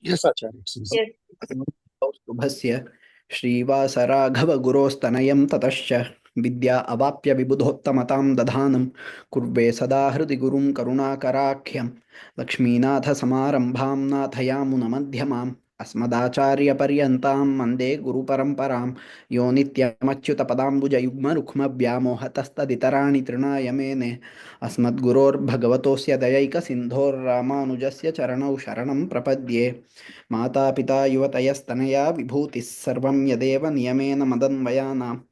Yes, Acharya. It's easy. Yes. शुभस्य श्रीवासराघवगुरोस्तनयं ततश्च विद्या अवाप्य विबुधोत्तमतां दधानं कुर्वे सदा हृदि गुरुं करुणाकराख्यं लक्ष्मीनाथसमारम्भां नाथयामुनमध्यमाम् अस्मदाचार्यपर्यन्तां वन्दे गुरुपरम्परां यो नित्यमच्युतपदाम्बुजयुग्मरुक्मव्यामोहतस्तदितराणि तृणाय मेने अस्मद्गुरोर्भगवतोऽस्य दयैकसिन्धोर्रामानुजस्य चरणौ शरणं प्रपद्ये मातापिता युवतयस्तनया विभूतिः सर्वं यदेव नियमेन मदन्वयानाम्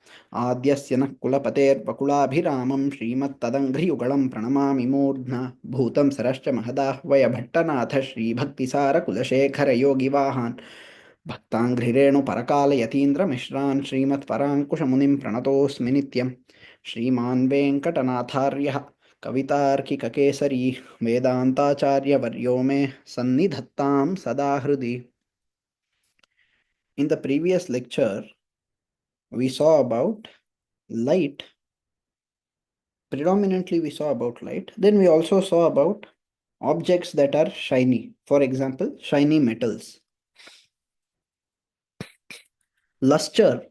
आद्यस्य नः कुलपतेर्वकुलाभिरामं श्रीमत्तदङ्घ्रियुगलं प्रणमामि मूर्ध्ना भूतं सरश्च महदाह्वय भट्टनाथ श्रीभक्तिसारकुलशेखरयोगिवाहान् भक्ताङ्घ्रिरेणुपरकालयतीन्द्रमिश्रान् श्रीमत्पराङ्कुशमुनिं प्रणतोऽस्मि नित्यं श्रीमान् वेङ्कटनाथार्यः कवितार्किककेसरी वेदान्ताचार्यवर्यो मे सन्निधत्तां सदा हृदि. In the previous lecture, we saw about light. Predominantly, we saw about light. Then we also saw about objects that are shiny. For example, shiny metals. Luster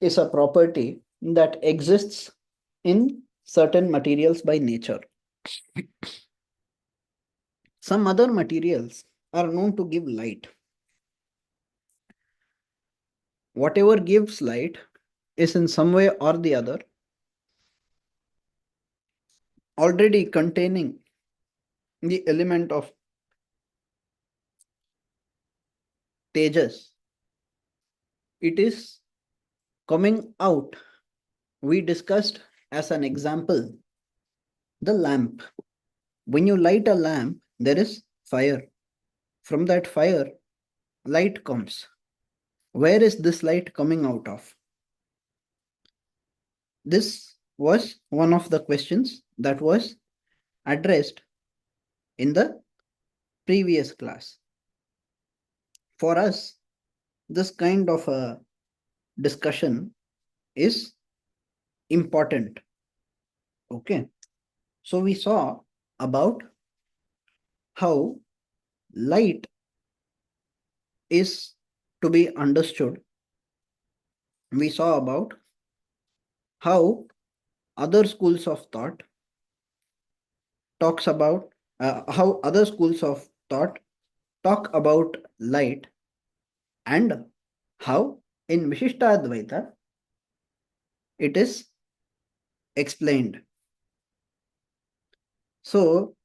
is a property that exists in certain materials by nature. Some other materials are known to give light. Whatever gives light is in some way or the other already containing the element of tejas. It is coming out. We discussed as an example the lamp. When you light a lamp, there is fire. From that fire, light comes. Where is this light coming out of? This was one of the questions that was addressed in the previous class. For us, this kind of a discussion is important. Okay. So we saw about how light is to be understood. We saw about how other schools of thought talks about how other schools of thought talk about light, and how in Vishishtadvaitha it is explained. So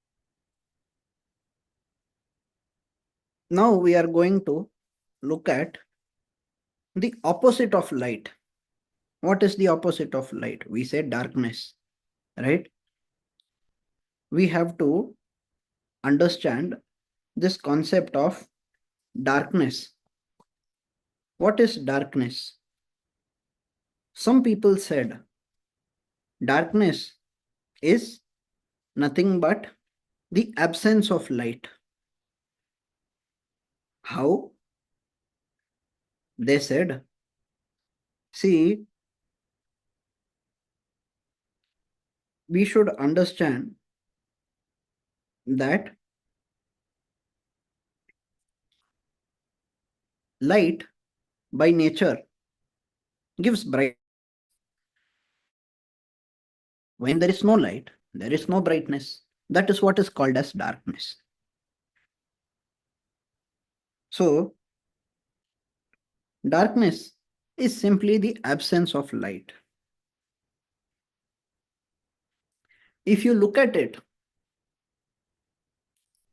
now we are going to look at the opposite of light. What is the opposite of light? We say darkness, right? We have to understand this concept of darkness. What is darkness? Some people said darkness is nothing but the absence of light. How? They said, see, we should understand that light by nature gives bright. When there is no light, there is no brightness. That is what is called as darkness. So, darkness is simply the absence of light. If you look at it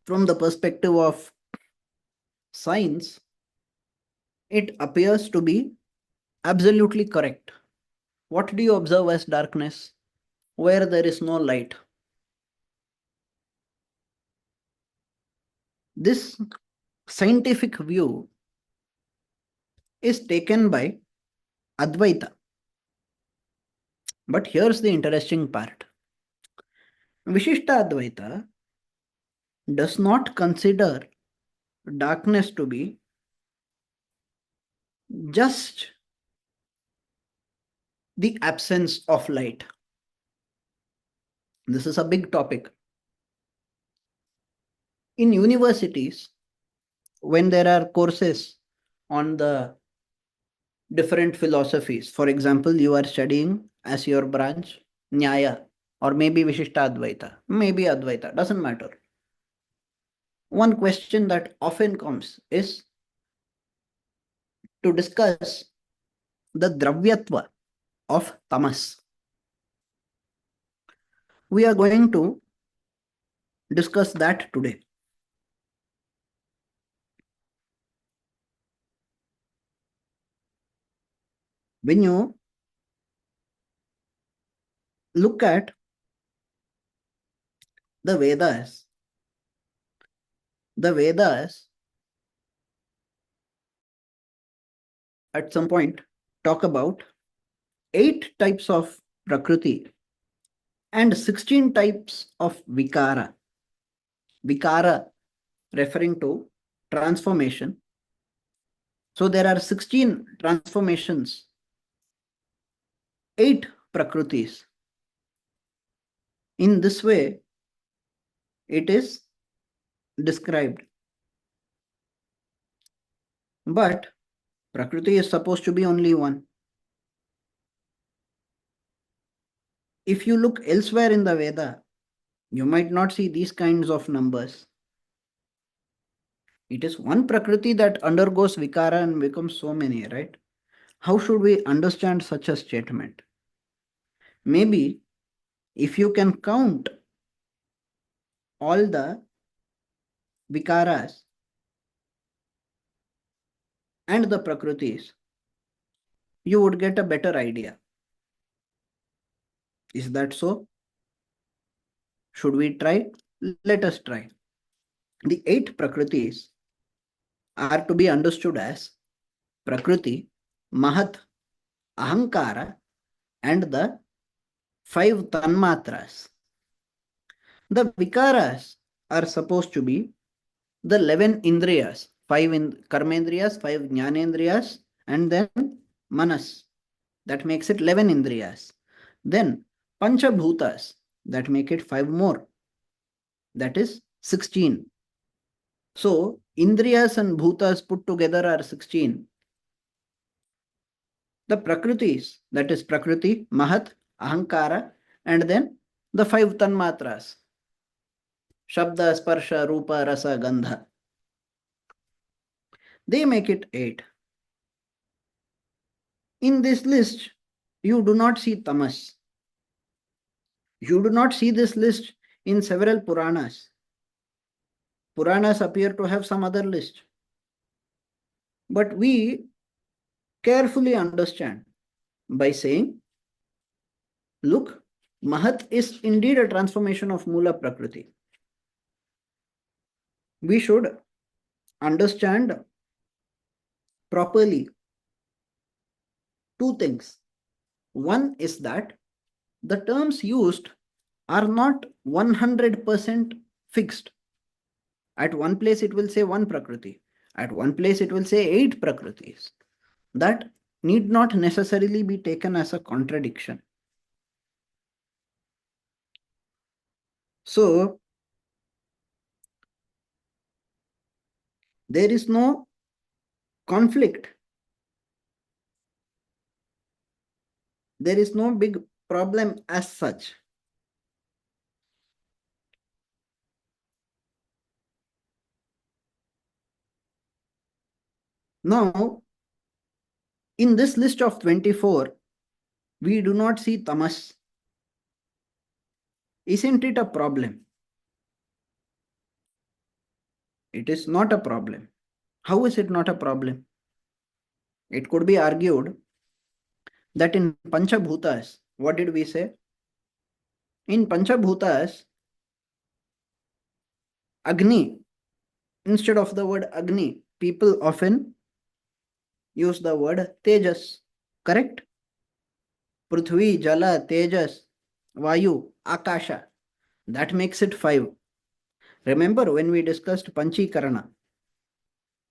from the perspective of science, it appears to be absolutely correct. What do you observe as darkness? Where there is no light. This scientific view is taken by Advaita. But here's the interesting part. Vishishtadvaita does not consider darkness to be just the absence of light. This is a big topic. In universities, when there are courses on the different philosophies. For example, you are studying as your branch Nyaya or maybe Vishishtadvaitha, maybe Advaita, doesn't matter. One question that often comes is to discuss the dravyatva of tamas. We are going to discuss that today. When you look at the Vedas at some point talk about 8 types of prakriti and 16 types of vikara. Vikara referring to transformation. So there are 16 transformations, 8 prakritis. In this way, it is described. But prakriti is supposed to be only one. If you look elsewhere in the Veda, you might not see these kinds of numbers. It is one prakriti that undergoes vikara and becomes so many, right? How should we understand such a statement? Maybe if you can count all the vikaras and the prakritis, you would get a better idea. Is that so? Should we try? Let us try. The 8 prakritis are to be understood as prakriti, mahat, ahankara, and the 5 tanmatras. The vikaras are supposed to be the 11 indriyas, 5 in karmendriyas, 5 jnanendriyas, and then manas. That makes it 11 indriyas. Then panchabhutas, that make it 5 more. That is 16. So indriyas and bhutas put together are 16. The prakritis, that is prakriti, mahat, ahankara, and then the 5 tanmatras. Shabda, sparsha, rupa, rasa, gandha. They make it 8. In this list, you do not see tamas. You do not see this list in several Puranas. Puranas appear to have some other list. But we carefully understand by saying, look, Mahat is indeed a transformation of Mula Prakriti. We should understand properly 2 things. One is that the terms used are not 100% fixed. At one place it will say 1 Prakriti. At one place it will say 8 Prakritis. That need not necessarily be taken as a contradiction. So, there is no conflict. There is no big problem as such. Now, in this list of 24, we do not see tamas. Isn't it a problem? It is not a problem. How is it not a problem? It could be argued that in Panchabhutas, what did we say? In Panchabhutas, Agni, instead of the word Agni, people often use the word Tejas, correct? Prithvi, Jala, Tejas, Vayu, Akasha. That makes it 5. Remember when we discussed Panchikarana,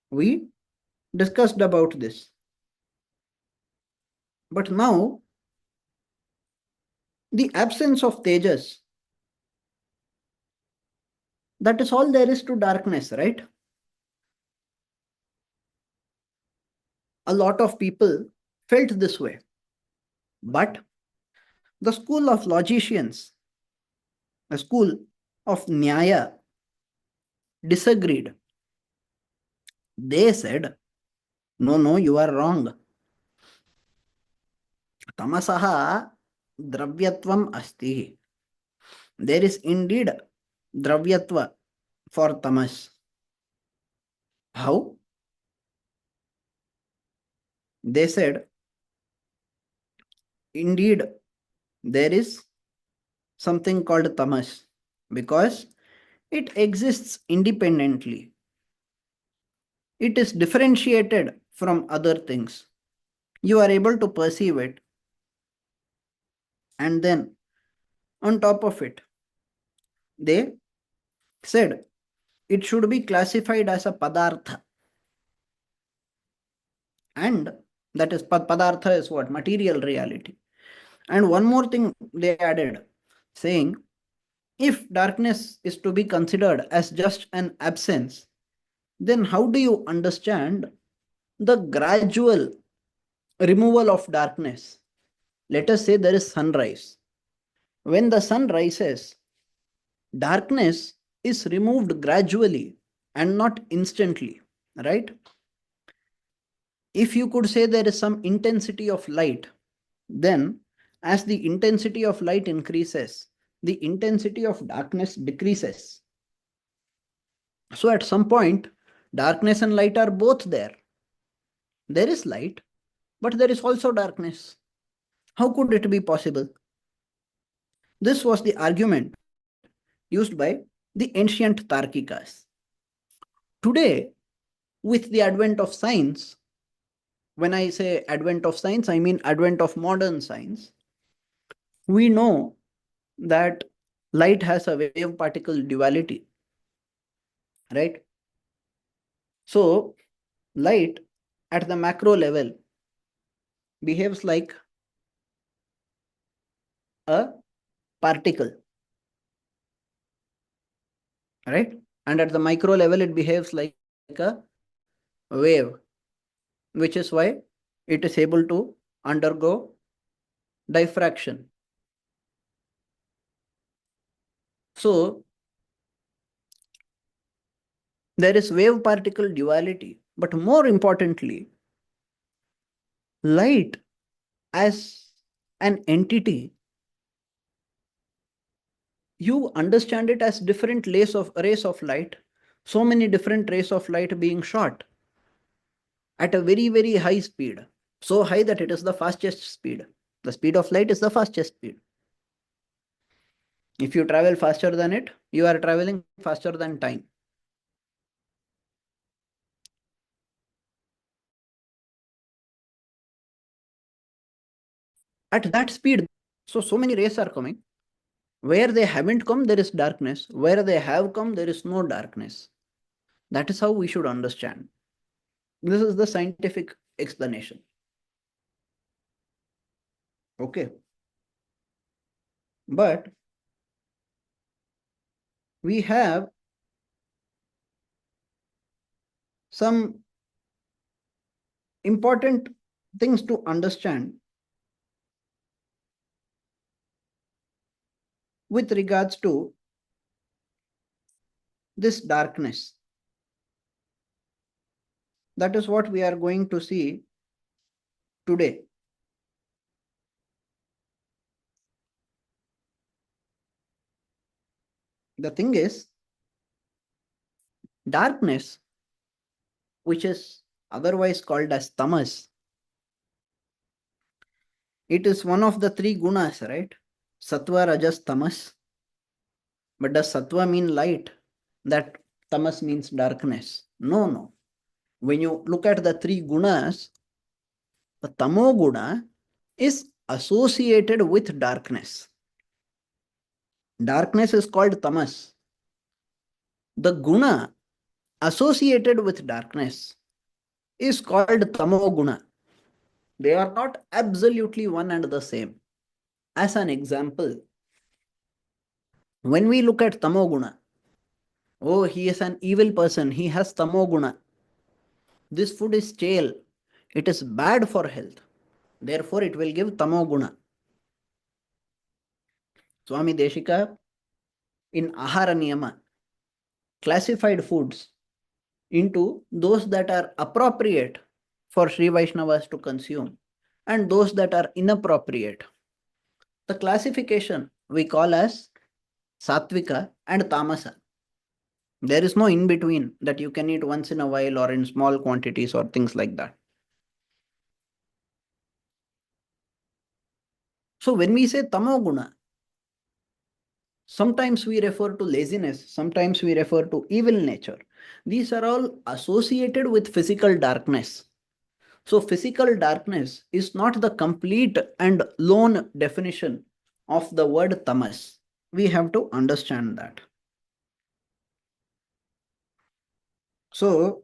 we discussed about this. But now, the absence of Tejas, that is all there is to darkness, right? a lot of people felt this way. But the school of logicians, the school of Nyaya, disagreed. They said, no, no, you are wrong. Tamasaha dravyatvam asti. There is indeed dravyatva for tamas. How? They said, indeed, there is something called tamas because it exists independently. It is differentiated from other things. You are able to perceive it. And then, on top of it, they said it should be classified as a padartha. And that is padartha is what? Material reality. And one more thing they added, saying if darkness is to be considered as just an absence, then how do you understand the gradual removal of darkness? Let us say there is sunrise. When the sun rises, darkness is removed gradually and not instantly, right? If you could say there is some intensity of light, then as the intensity of light increases, the intensity of darkness decreases. So at some point, darkness and light are both there. There is light, but there is also darkness. How could it be possible? This was the argument used by the ancient Tarkikas. Today, with the advent of science, when I say advent of science, I mean advent of modern science, we know that light has a wave particle duality, right? So, light at the macro level behaves like a particle, right? And at the micro level, it behaves like a wave, which is why it is able to undergo diffraction. So, there is wave particle duality, but more importantly, light as an entity, you understand it as different rays of light, so many different rays of light being shot at a very, very high speed, so high that it is the fastest speed. The speed of light is the fastest speed. If you travel faster than it, you are traveling faster than time. At that speed, so many rays are coming. Where they haven't come, there is darkness. Where they have come, there is no darkness. That is how we should understand. This is the scientific explanation. Okay. But we have some important things to understand with regards to this darkness. That is what we are going to see today. The thing is, darkness, which is otherwise called as tamas, it is one of the three gunas, right? Sattva, Rajas, Tamas. But does Sattva mean light? That Tamas means darkness? No, no. When you look at the three gunas, the Tamo guna is associated with darkness. Darkness is called Tamas. The guna associated with darkness is called Tamo guna. They are not absolutely one and the same. As an example, when we look at Tamoguna, oh, he is an evil person, he has Tamoguna. This food is stale, It is bad for health. Therefore, it will give tamoguna. Swami Deshika in Ahara Niyama classified foods into those that are appropriate for Sri Vaishnavas to consume and those that are inappropriate. The classification we call as Satvika and Tamasa. There is no in between that you can eat once in a while or in small quantities or things like that. So when we say tamoguna, sometimes we refer to laziness, sometimes we refer to evil nature. These are all associated with physical darkness. So physical darkness is not the complete and lone definition of the word tamas. We have to understand that. So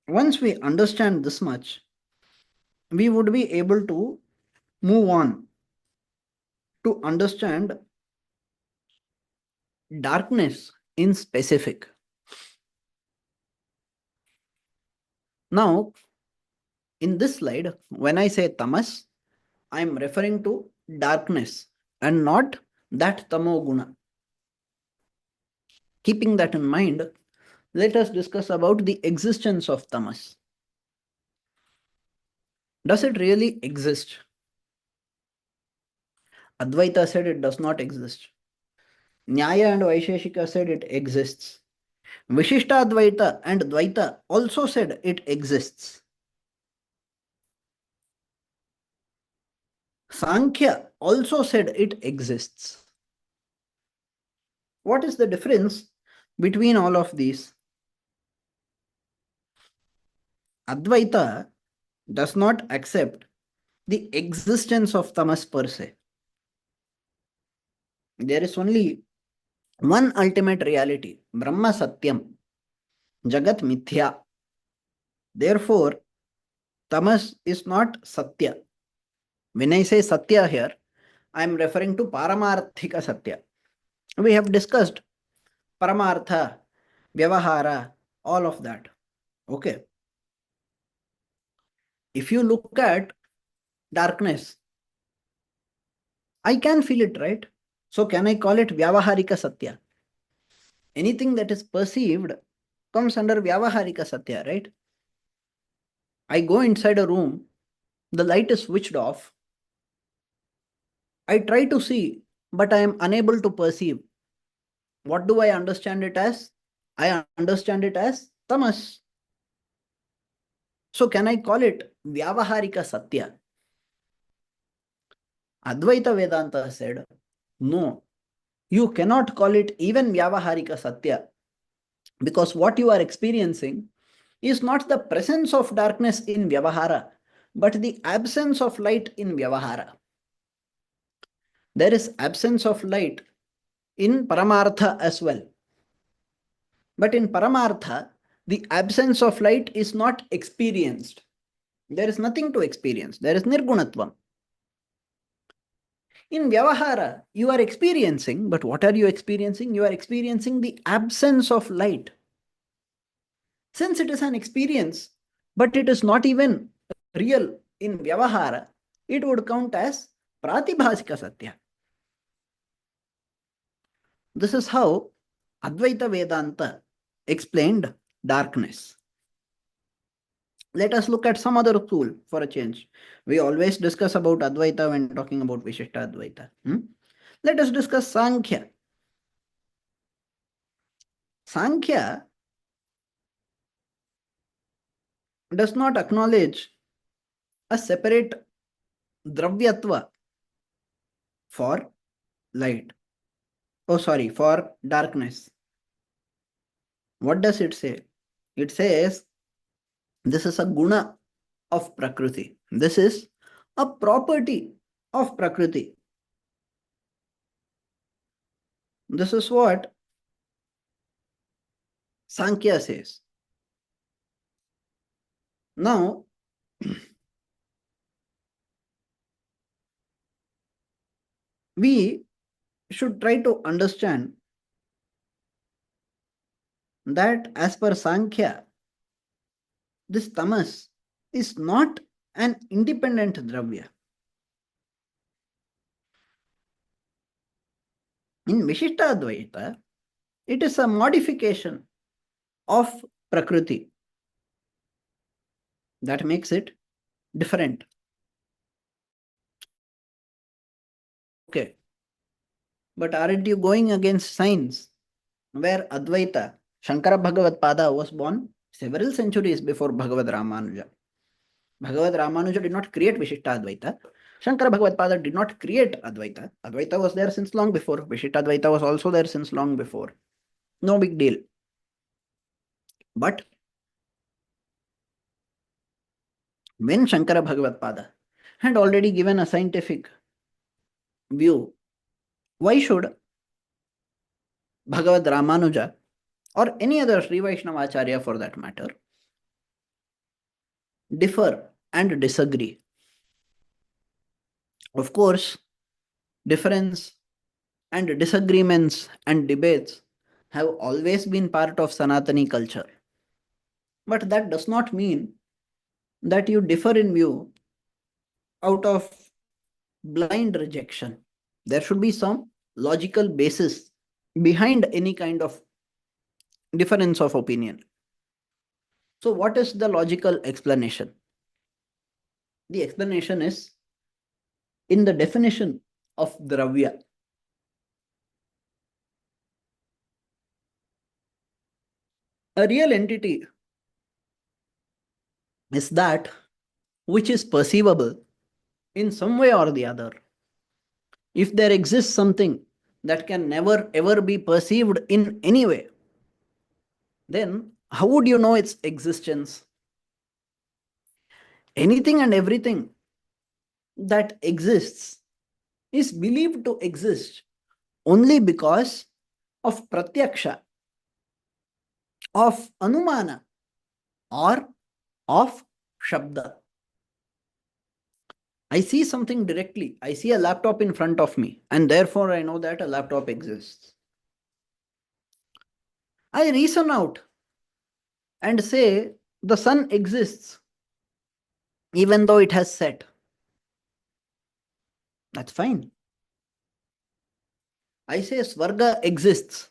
once we understand this much, we would be able to move on to understand darkness in specific. Now, in this slide, when I say tamas, I am referring to darkness and not that tamoguna. Keeping that in mind, let us discuss about the existence of tamas. Does it really exist? Advaita said it does not exist. Nyaya and Vaisheshika said it exists. Vishishtadvaitha and Dvaita also said it exists. Sankhya also said it exists. What is the difference between all of these? Advaita does not accept the existence of tamas per se. There is only one ultimate reality, Brahma Satyam, Jagat Mithya. Therefore, tamas is not Satya. When I say Satya here, I am referring to Paramarthika Satya. We have discussed Paramartha, Vyavahara, all of that. Okay. If you look at darkness, I can feel it, right? So can I call it Vyavaharika Satya? Anything that is perceived comes under Vyavaharika Satya, right? I go inside a room, the light is switched off. I try to see, but I am unable to perceive. What do I understand it as? I understand it as tamas. So can I call it Vyavaharika Satya? Advaita Vedanta said, no, you cannot call it even Vyavaharika Satya, because what you are experiencing is not the presence of darkness in Vyavahara, but the absence of light in Vyavahara. There is absence of light in Paramartha as well. But in Paramartha, the absence of light is not experienced. There is nothing to experience. There is Nirgunatvam. In Vyavahara, you are experiencing, but what are you experiencing? You are experiencing the absence of light. Since it is an experience, but it is not even real in Vyavahara, it would count as Pratibhasika Satya. This is how Advaita Vedanta explained darkness. Let us look at some other school for a change. We always discuss about Advaita when talking about Vishishtadvaitha. Let us discuss Sankhya. Sankhya does not acknowledge a separate dravyatva for light. Oh, sorry, for darkness. What does it say? It says this is a guna of Prakriti. This is a property of Prakriti. This is what Sankhya says. Now, we should try to understand that as per Sankhya, this tamas is not an independent dravya. In Vishishtadvaitha, it is a modification of Prakriti that makes it different. Okay. But aren't you going against science, where Advaita, Shankara Bhagavad Pada, was born several centuries before Bhagavad Ramanuja? Bhagavad Ramanuja did not create Vishishtadvaita. Shankara Bhagavad Pada did not create Advaita. Advaita was there since long before. Vishishtadvaita was also there since long before. No big deal. But when Shankara Bhagavad Pada had already given a scientific view, why should Bhagavad Ramanuja or any other Sri Vaishnavacharya for that matter differ and disagree? Of course, difference and disagreements and debates have always been part of Sanatani culture. But that does not mean that you differ in view out of blind rejection. There should be some logical basis behind any kind of difference of opinion. So, what is the logical explanation? The explanation is in the definition of dravya. A real entity is that which is perceivable in some way or the other. If there exists something that can never ever be perceived in any way, then how would you know its existence? Anything and everything that exists is believed to exist only because of pratyaksha, of anumana, or of shabda. I see something directly. I see a laptop in front of me, and therefore I know that a laptop exists. I reason out and say the sun exists even though it has set. That's fine. I say Swarga exists.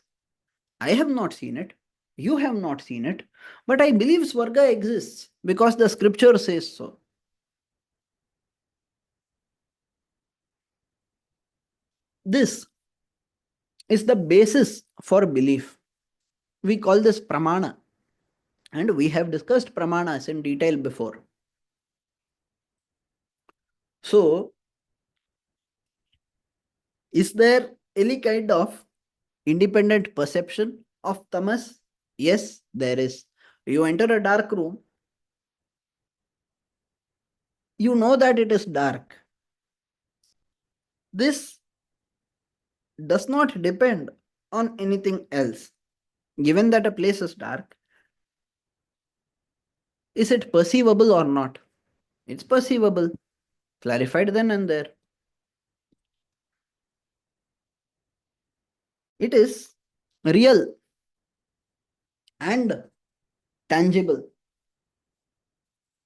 I have not seen it. You have not seen it. But I believe Swarga exists because the scripture says so. This is the basis for belief. We call this pramana. And we have discussed pramanas in detail before. So, is there any kind of independent perception of tamas? Yes, there is. You enter a dark room, you know that it is dark. This does not depend on anything else. Given that a place is dark, is it perceivable or not? It's perceivable, clarified then and there. It is real and tangible.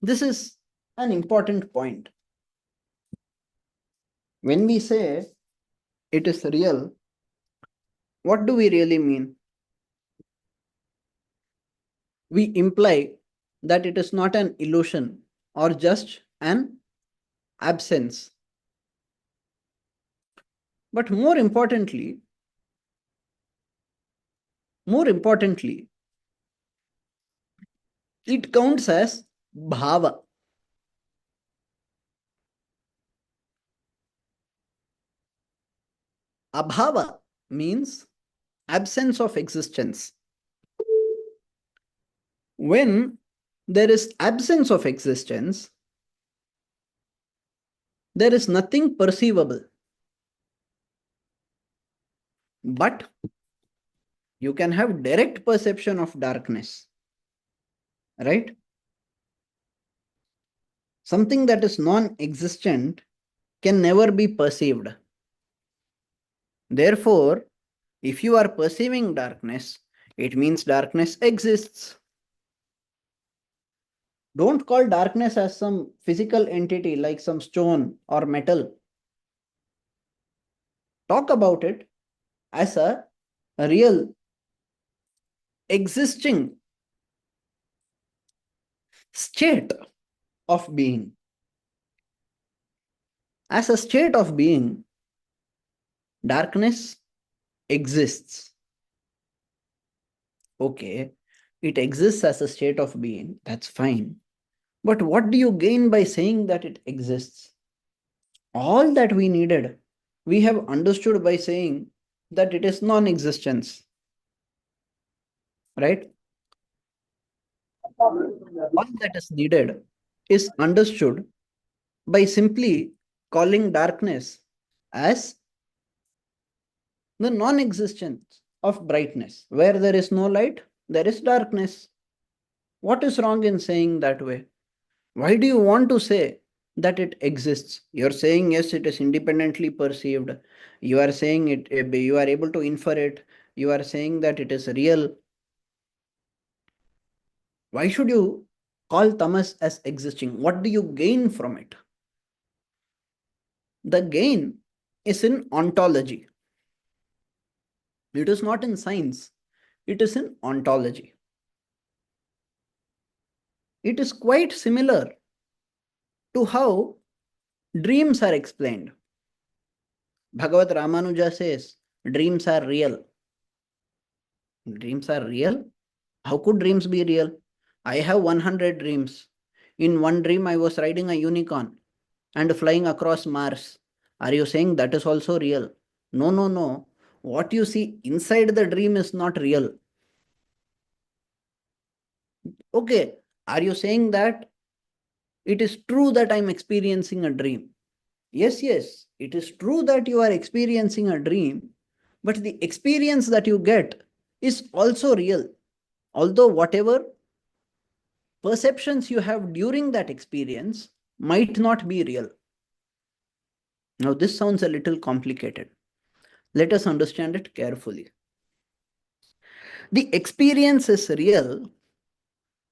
This is an important point. When we say it is real, what do we really mean? We imply that it is not an illusion or just an absence. But more importantly, it counts as bhava. Abhava means absence of existence. When there is absence of existence, there is nothing perceivable. But you can have direct perception of darkness, right? Something that is non-existent can never be perceived. Therefore, if you are perceiving darkness, it means darkness exists. Don't call darkness as some physical entity like some stone or metal. Talk about it as a real existing state of being. As a state of being, darkness exists. Okay, it exists as a state of being. That's fine. But what do you gain by saying that it exists? All that we needed, we have understood by saying that it is non existence, right? All that is needed is understood by simply calling darkness as the non existence of brightness. Where there is no light, there is darkness. What is wrong in saying that way? Why do you want to say that it exists? You're saying, yes, it is independently perceived. You are saying it, you are able to infer it. You are saying that it is real. Why should you call tamas as existing? What do you gain from it? The gain is in ontology. It is not in science, it is in ontology. It is quite similar to how dreams are explained. Bhagavad Ramanuja says dreams are real. Dreams are real? How could dreams be real? I have 100 dreams. In one dream, I was riding a unicorn and flying across Mars. Are you saying that is also real? No, no, no. What you see inside the dream is not real. Okay, are you saying that it is true that I'm experiencing a dream? Yes, yes, it is true that you are experiencing a dream, but the experience that you get is also real. Although whatever perceptions you have during that experience might not be real. Now, this sounds a little complicated. Let us understand it carefully. The experience is real,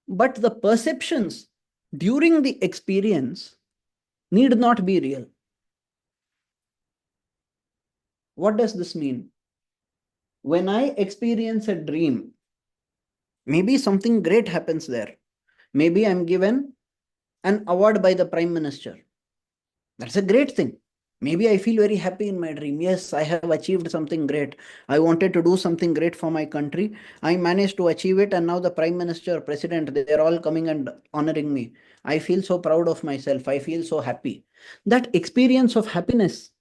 but the perceptions during the experience need not be real. What does this mean? When I experience a dream, maybe something great happens there. Maybe I'm given an award by the Prime Minister. That's a great thing. Maybe I feel very happy in my dream. Yes, I have achieved something great. I wanted to do something great for my country. I managed to achieve it, and now the Prime Minister, President, they're all coming and honoring me. I feel so proud of myself. I feel so happy. That experience of happiness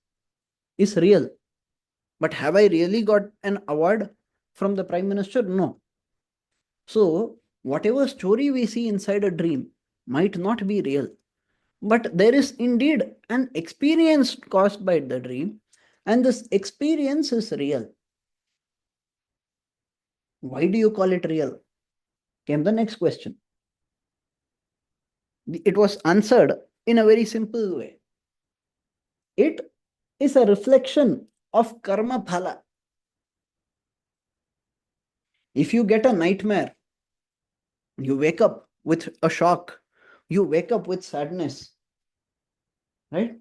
is real. But have I really got an award from the Prime Minister? No. So, whatever story we see inside a dream might not be real. But there is indeed an experience caused by the dream, and this experience is real. Why do you call it real? Came the next question. It was answered in a very simple way. It is a reflection of karma phala. If you get a nightmare, you wake up with a shock, you wake up with sadness, right?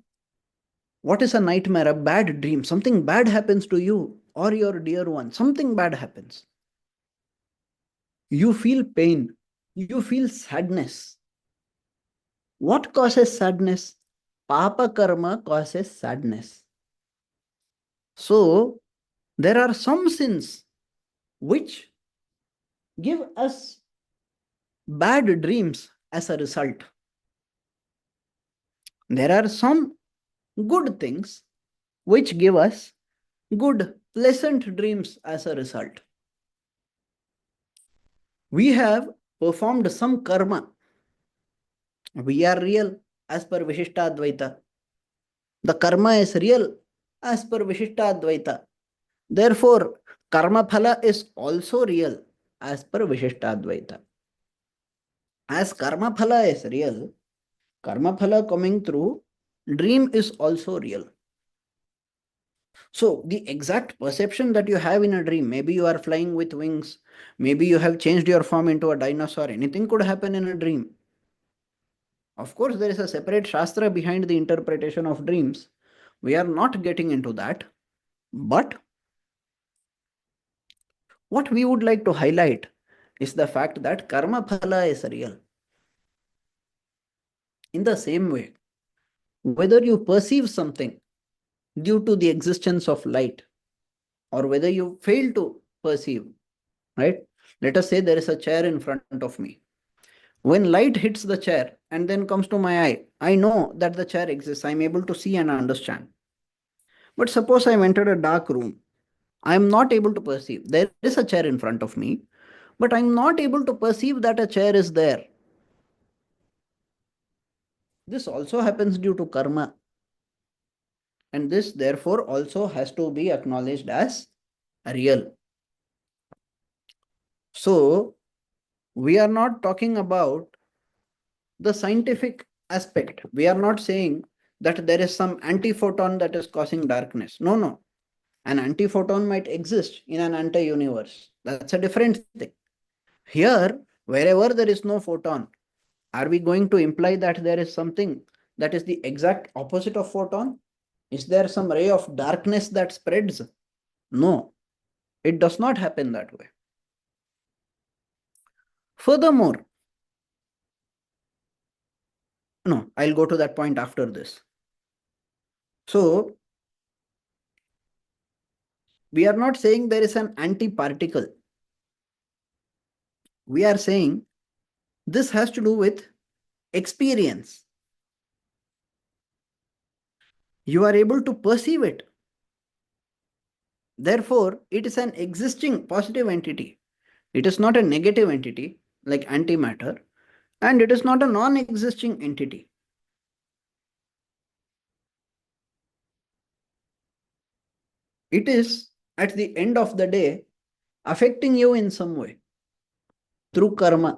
What is a nightmare? A bad dream. Something bad happens to you or your dear one. Something bad happens. You feel pain. You feel sadness. What causes sadness? Papa karma causes sadness. So, there are some sins which give us bad dreams as a result. There are some good things which give us good, pleasant dreams as a result. We have performed some karma. We are real as per Vishishtadvaitha. The karma is real as per Vishishtadvaitha. Therefore, karma phala is also real as per Vishishtadvaita. As karma phala is real, karma phala coming through dream is also real. So, the exact perception that you have in a dream, maybe you are flying with wings, maybe you have changed your form into a dinosaur, anything could happen in a dream. Of course, there is a separate Shastra behind the interpretation of dreams. We are not getting into that. But what we would like to highlight is the fact that karma phala is real. In the same way, whether you perceive something due to the existence of light or whether you fail to perceive, right? Let us say there is a chair in front of me. When light hits the chair and then comes to my eye, I know that the chair exists. I'm able to see and understand. But suppose I've entered a dark room. I'm not able to perceive. There is a chair in front of me, but I'm not able to perceive that a chair is there. This also happens due to karma. And this, therefore, also has to be acknowledged as real. So, we are not talking about the scientific aspect. We are not saying that there is some antiphoton that is causing darkness. No, no. An antiphoton might exist in an anti-universe. That's a different thing. Here, wherever there is no photon, are we going to imply that there is something that is the exact opposite of photon? Is there some ray of darkness that spreads? No, it does not happen that way. Furthermore, no, I'll go to that point after this. So, we are not saying there is an anti-particle. We are saying this has to do with experience. You are able to perceive it. Therefore, it is an existing positive entity. It is not a negative entity like antimatter, and it is not a non-existing entity. It is, at the end of the day, affecting you in some way through karma.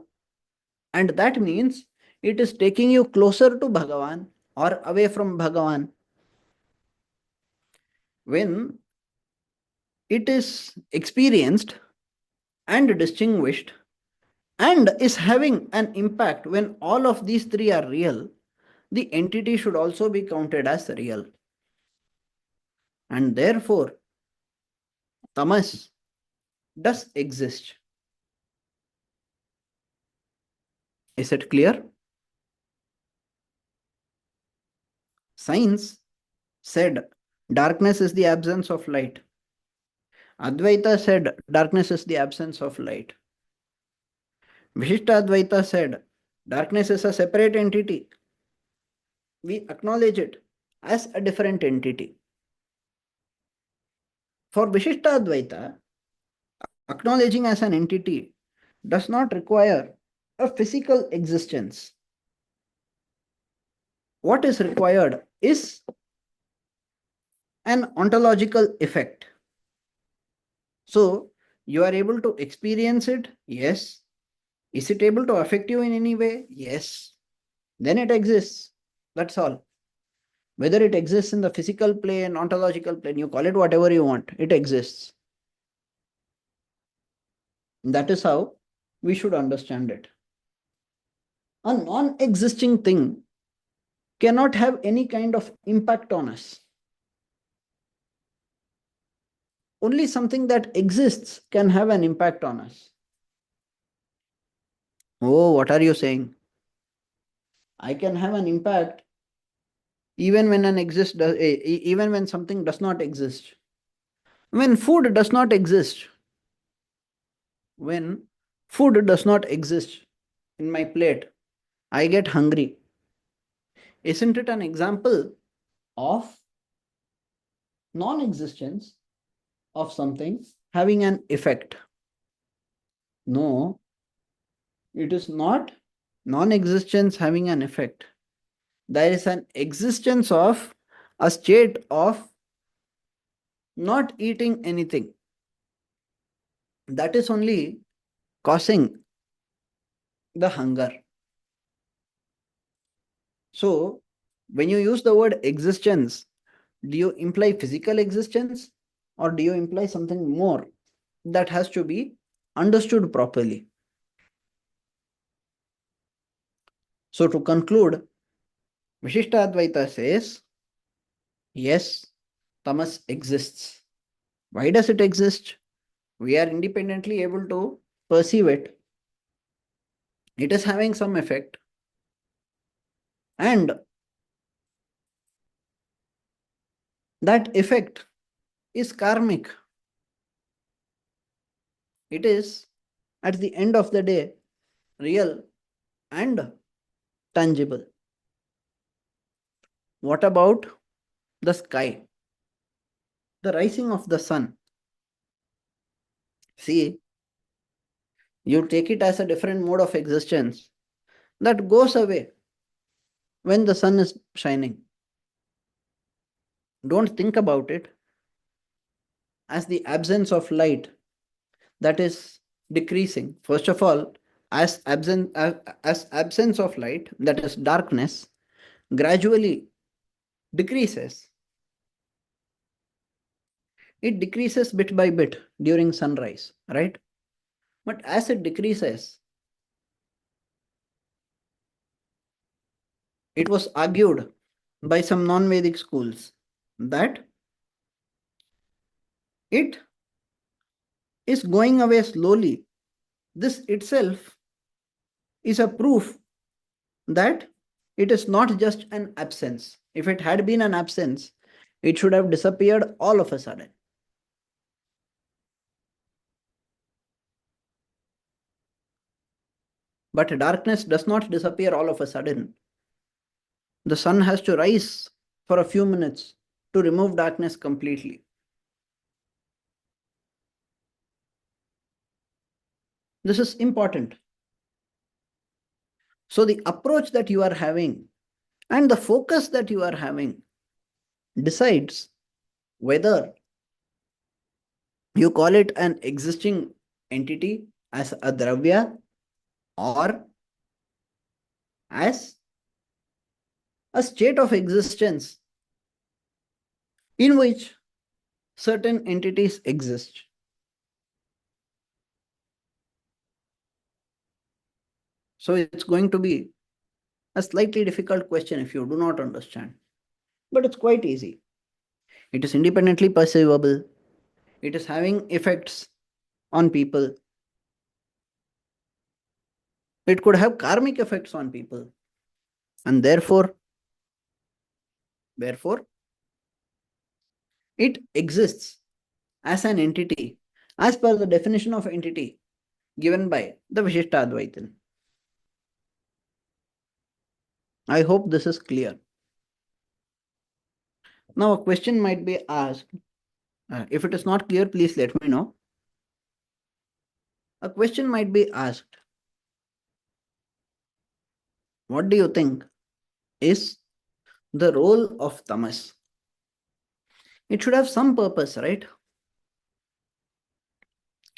And that means it is taking you closer to Bhagavan or away from Bhagavan. When it is experienced and distinguished and is having an impact, when all of these three are real, the entity should also be counted as real. And therefore, tamas does exist. Is it clear? Science said darkness is the absence of light. Advaita said darkness is the absence of light. Vishishtadvaitha said darkness is a separate entity. We acknowledge it as a different entity. For Vishishtadvaitha, acknowledging as an entity does not require a physical existence. What is required is an ontological effect. So, you are able to experience it? Yes. Is it able to affect you in any way? Yes. Then it exists. That's all. Whether it exists in the physical plane, ontological plane, you call it whatever you want, it exists. That is how we should understand it. A non-existing thing cannot have any kind of impact on us. Only something that exists can have an impact on us. Oh, what are you saying? I can have an impact even when even when something does not exist. When food does not exist, when food does not exist in my plate, I get hungry. Isn't it an example of non-existence of something having an effect? No, it is not non-existence having an effect. There is an existence of a state of not eating anything. That is only causing the hunger. So, when you use the word existence, do you imply physical existence or do you imply something more that has to be understood properly? So, to conclude, Vishishtadvaitha says, yes, tamas exists. Why does it exist? We are independently able to perceive it. It is having some effect. And that effect is karmic. It is, at the end of the day, real and tangible. What about the sky? The rising of the sun. See, you take it as a different mode of existence that goes away when the sun is shining. Don't think about it as the absence of light that is decreasing. First of all, as absence of light, that is darkness, gradually decreases. It decreases bit by bit during sunrise, right? But as it decreases, it was argued by some non-Vedic schools that it is going away slowly. This itself is a proof that it is not just an absence. If it had been an absence, it should have disappeared all of a sudden. But darkness does not disappear all of a sudden. The sun has to rise for a few minutes to remove darkness completely. This is important. So, the approach that you are having and the focus that you are having decides whether you call it an existing entity as a dravya or as a state of existence in which certain entities exist. So it's going to be a slightly difficult question if you do not understand, but it's quite easy. It is independently perceivable. It is having effects on people. It could have karmic effects on people. And therefore, it exists as an entity as per the definition of entity given by the Vishishtadvaitin. I hope this is clear. Now, a question might be asked. If it is not clear, please let me know. A question might be asked. What do you think is the role of tamas? It should have some purpose, right?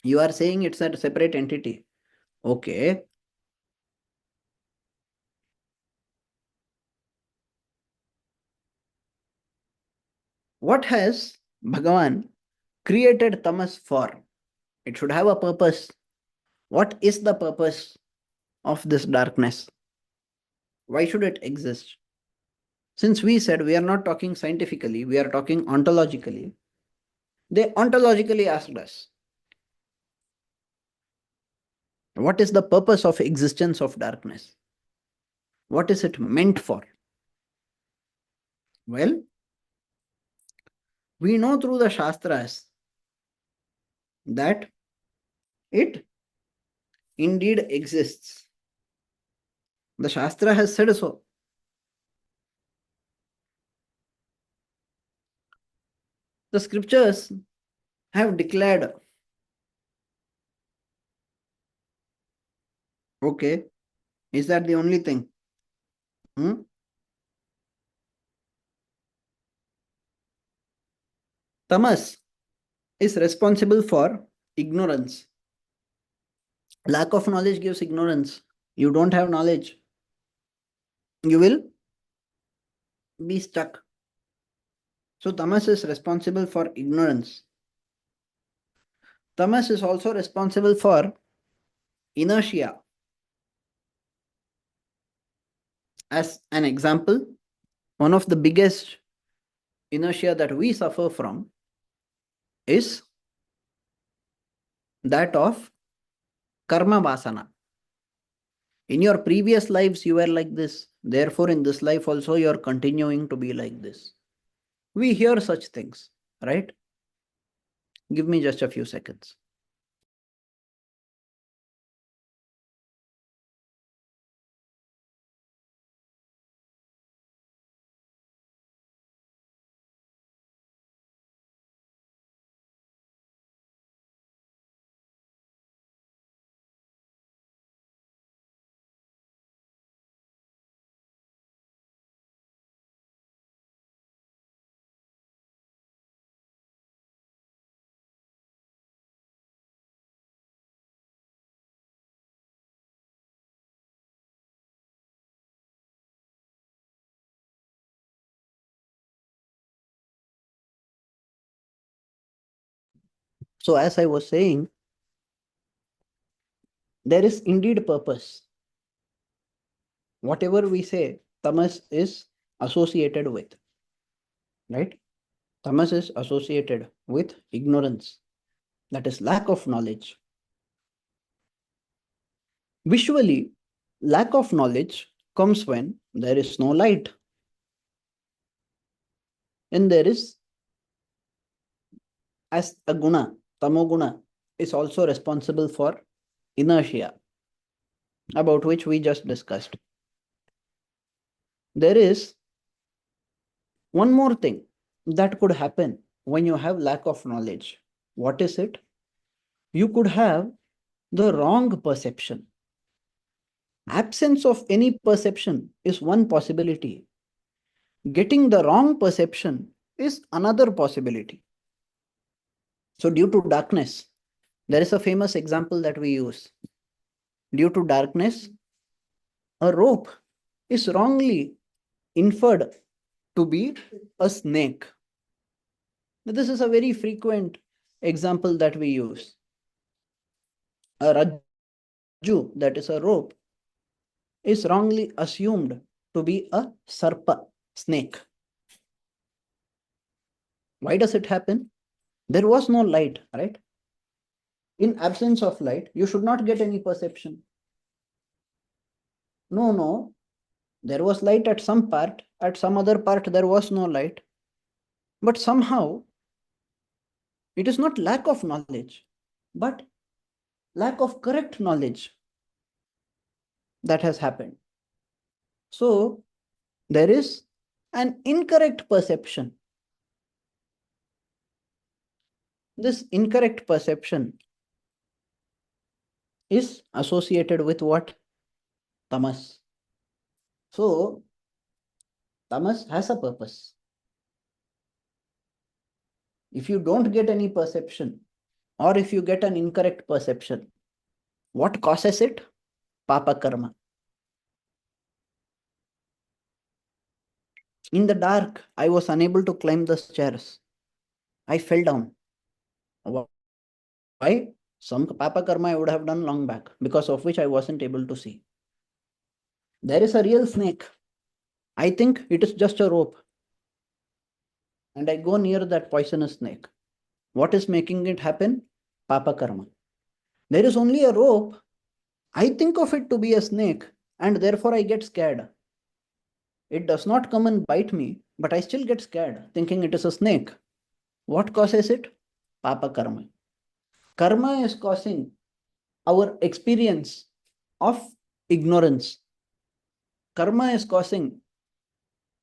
You are saying it's a separate entity. Okay. What has Bhagavan created tamas for? It should have a purpose. What is the purpose of this darkness? Why should it exist? Since we said we are not talking scientifically, we are talking ontologically, they ontologically asked us, what is the purpose of existence of darkness? What is it meant for? Well, we know through the Shastras that it indeed exists. The Shastra has said so. The scriptures have declared, okay, is that the only thing? Tamas is responsible for ignorance. Lack of knowledge gives ignorance. You don't have knowledge, you will be stuck. So, tamas is responsible for ignorance. Tamas is also responsible for inertia. As an example, one of the biggest inertia that we suffer from is that of karma vasana. In your previous lives, you were like this. Therefore, in this life also, you are continuing to be like this. We hear such things, right? Give me just a few seconds. So, as I was saying, there is indeed purpose. Whatever we say, tamas is associated with, right? Tamas is associated with ignorance, that is, lack of knowledge. Visually, lack of knowledge comes when there is no light and there is, as a guna, tamoguna is also responsible for inertia, about which we just discussed. There is one more thing that could happen when you have lack of knowledge. What is it? You could have the wrong perception. Absence of any perception is one possibility. Getting the wrong perception is another possibility. So, due to darkness, there is a famous example that we use. Due to darkness, a rope is wrongly inferred to be a snake. This is a very frequent example that we use. A rajju, that is a rope, is wrongly assumed to be a sarpa, snake. Why does it happen? There was no light, right? In absence of light, you should not get any perception. No. There was light at some part, at some other part, there was no light. But somehow, it is not lack of knowledge, but lack of correct knowledge that has happened. So, there is an incorrect perception. This incorrect perception is associated with what? Tamas. So, tamas has a purpose. If you don't get any perception, or if you get an incorrect perception, what causes it? Papa karma. In the dark, I was unable to climb the stairs. I fell down. Why? Some papa karma I would have done long back, because of which I wasn't able to see. There is a real snake. I think it is just a rope. And I go near that poisonous snake. What is making it happen? Papa karma. There is only a rope. I think of it to be a snake, and therefore I get scared. It does not come and bite me, but I still get scared, thinking it is a snake. What causes it? Papa karma. Karma is causing our experience of ignorance. Karma is causing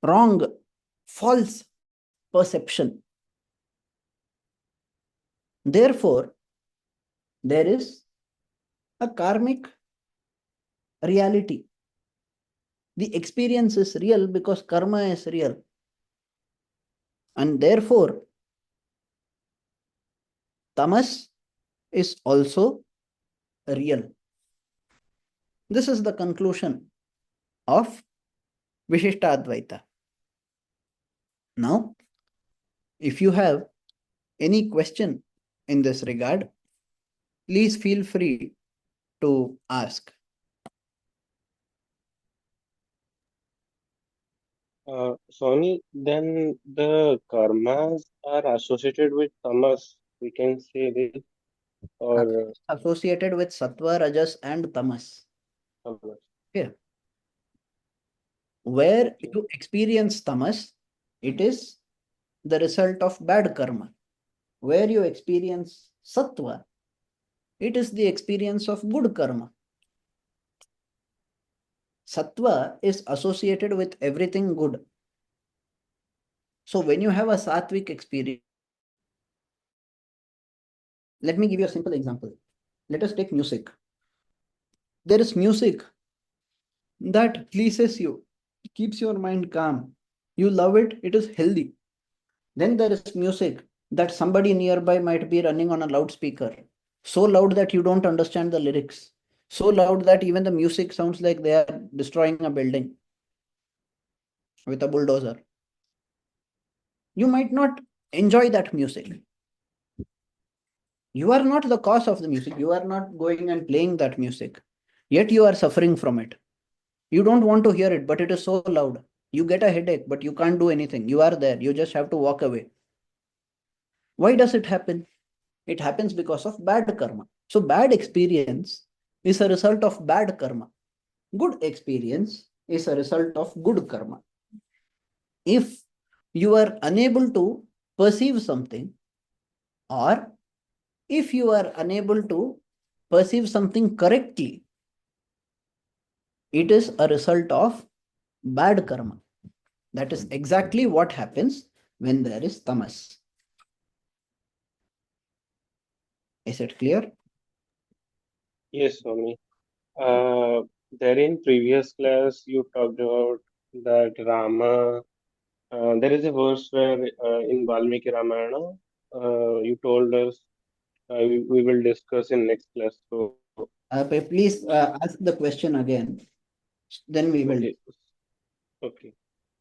wrong, false perception. Therefore, there is a karmic reality. The experience is real because karma is real. And therefore, tamas is also real. This is the conclusion of Vishishtadvaitha. Now, if you have any question in this regard, please feel free to ask. Swami, then the karmas are associated with tamas, we can say this, or Associated with sattva, rajas, and tamas. tamas. Okay. Where Okay. you experience tamas, it is the result of bad karma. Where you experience sattva, it is the experience of good karma. Sattva is associated with everything good. So when you have a sattvic experience, let me give you a simple example. Let us take music. There is music that pleases you, keeps your mind calm. You love it, it is healthy. Then there is music that somebody nearby might be running on a loudspeaker, so loud that you don't understand the lyrics, so loud that even the music sounds like they are destroying a building with a bulldozer. You might not enjoy that music. You are not the cause of the music. You are not going and playing that music. Yet you are suffering from it. You don't want to hear it, but it is so loud. You get a headache, but you can't do anything. You are there. You just have to walk away. Why does it happen? It happens because of bad karma. So, bad experience is a result of bad karma. Good experience is a result of good karma. If you are unable to perceive something, or if you are unable to perceive something correctly, it is a result of bad karma. That is exactly what happens when there is tamas. Is it clear? Yes, Swami. Uh, there in previous class you talked about that Rama. There is a verse where in Valmiki Ramayana, you told us we will discuss in next class. So, Please ask the question again. Then we will. okay, okay.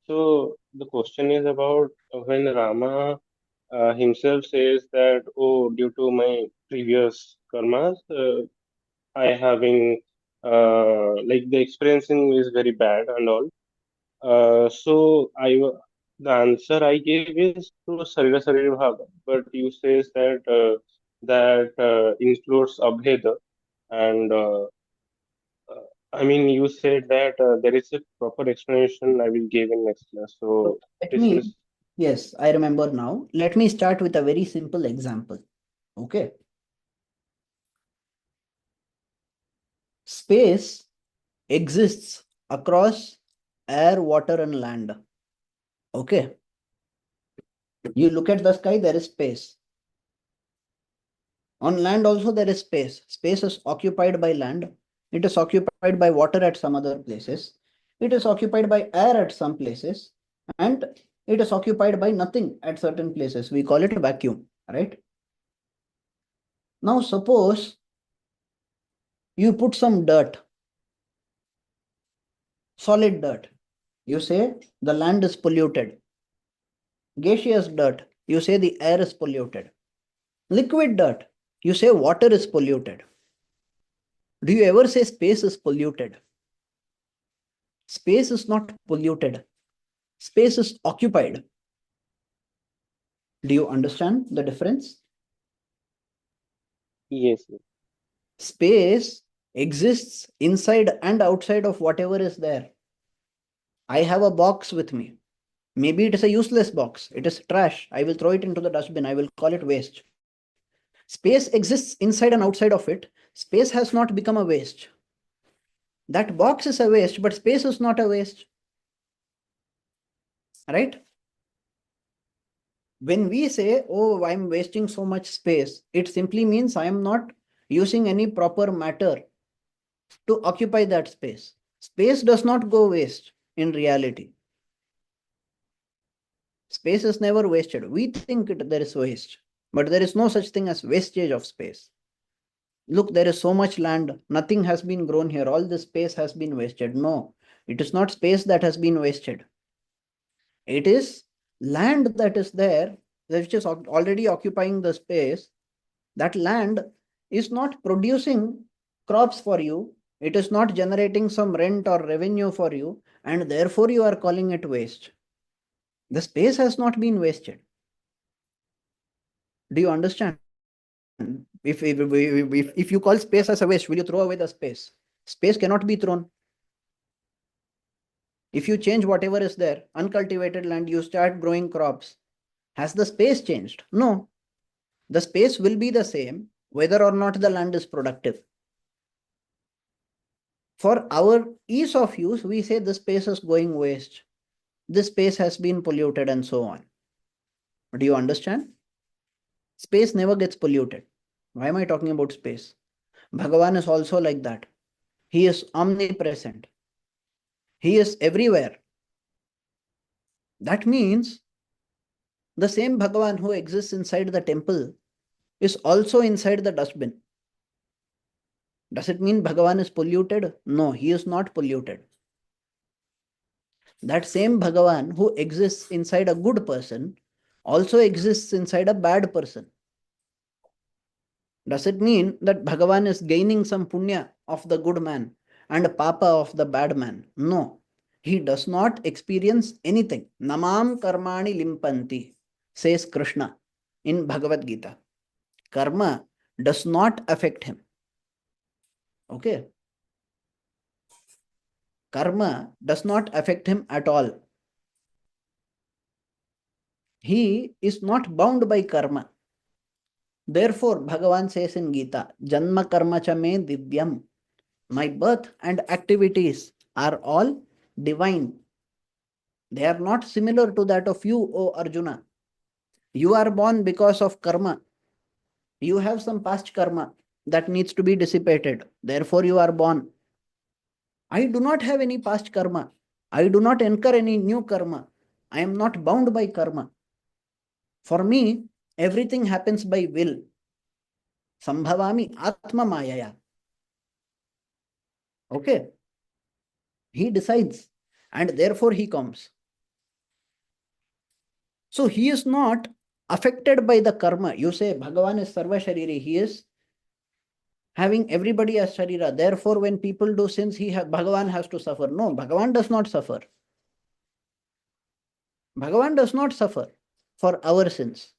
So the question is about when Rama himself says that, oh, due to my previous karmas, I having like the experiencing is very bad and all. So the answer I gave is to Sarira Sarira Bhava, but you says that includes Abheda, and I mean you said that there is a proper explanation I will give in next class. So So let this me, is yes, I remember now. Let me start with a very simple example. Okay. Space exists across air, water, and land. Okay. You look at the sky, there is space. On land also there is space. Space is occupied by land. It is occupied by water at some other places. It is occupied by air at some places. And it is occupied by nothing at certain places. We call it a vacuum, right? Now suppose you put some dirt, solid dirt. You say the land is polluted. Gaseous dirt. You say the air is polluted. Liquid dirt. You say water is polluted. Do you ever say space is polluted? Space is not polluted. Space is occupied. Do you understand the difference? yes, yes. Space exists inside and outside of whatever is there. I have a box with me. Maybe it is a useless box. It is trash. I will throw it into the dustbin. I will call it waste. Space exists inside and outside of it. Space has not become a waste. That box is a waste, but space is not a waste. Right? When we say, oh, I'm wasting so much space, it simply means I am not using any proper matter to occupy that space. Space does not go waste in reality. Space is never wasted. We think there is waste, but there is no such thing as wastage of space. Look, there is so much land, nothing has been grown here, all this space has been wasted. No, it is not space that has been wasted. It is land that is there, which is already occupying the space. That land is not producing crops for you. It is not generating some rent or revenue for you, and therefore you are calling it waste. The space has not been wasted. Do you understand? If you call space as a waste, will you throw away the space? Space cannot be thrown. If you change whatever is there, uncultivated land, you start growing crops. Has the space changed? No. The space will be the same whether or not the land is productive. For our ease of use, we say the space is going waste. This space has been polluted and so on. Do you understand? Space never gets polluted. Why am I talking about space? Bhagavan is also like that. He is omnipresent. He is everywhere. That means the same Bhagavan who exists inside the temple is also inside the dustbin. Does it mean Bhagavan is polluted? No, he is not polluted. That same Bhagavan who exists inside a good person also exists inside a bad person. Does it mean that Bhagavan is gaining some punya of the good man and papa of the bad man? No. He does not experience anything. Namam karmani limpanti, says Krishna in Bhagavad Gita. Karma does not affect him. Okay. Karma does not affect him at all. He is not bound by karma. Therefore, Bhagavan says in Gita, Janma karma cha me divyam. My birth and activities are all divine. They are not similar to that of you, O Arjuna. You are born because of karma. You have some past karma that needs to be dissipated. Therefore, you are born. I do not have any past karma. I do not incur any new karma. I am not bound by karma. For me, everything happens by will. Sambhavami Atma Mayaya. Okay. He decides and therefore he comes. So he is not affected by the karma. You say Bhagavan is Sarva Shariri. He is having everybody as Sharira. Therefore, when people do sins, Bhagavan has to suffer. No, Bhagavan does not suffer. Bhagavan does not suffer for our sins.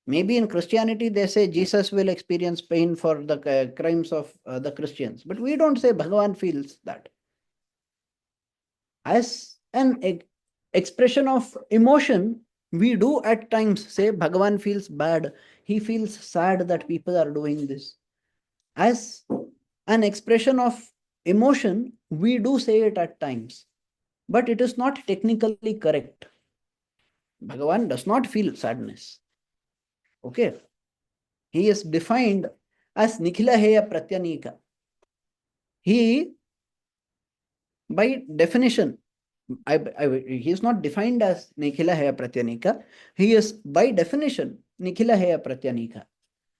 Maybe in Christianity, they say Jesus will experience pain for the crimes of the Christians. But we don't say Bhagavan feels that. As an expression of emotion, we do at times say Bhagavan feels bad. He feels sad that people are doing this. As an expression of emotion, we do say it at times. But it is not technically correct. Bhagavan does not feel sadness. Okay. He is defined as Nikhila Heya Pratyanika. He, by definition, he is not defined as Nikhila Heya Pratyanika. He is, by definition, Nikhila Heya Pratyanika.